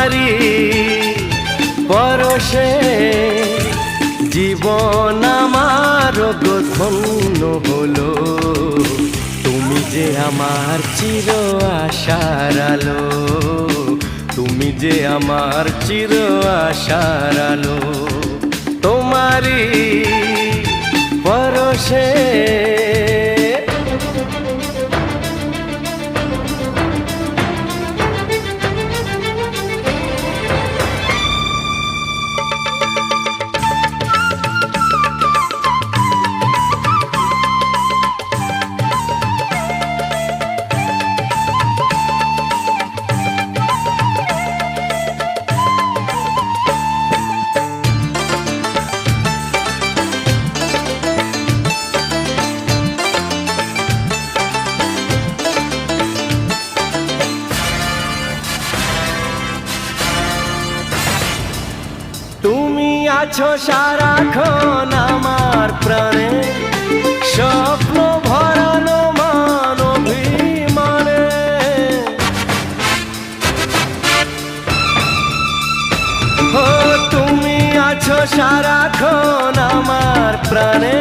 তোমারি পরশে জীবন আমার গো ধন্য হলো। তুমি যে আমার চির আশার আলো, তুমি যে আমার চির আশার আলো। তোমারি পরশে তুমি আছো সারাক্ষণ আমার প্রাণে, স্বপ্ন ভরানো মান অভিমানে। ও তুমি আছো সারাক্ষণ আমার প্রাণে,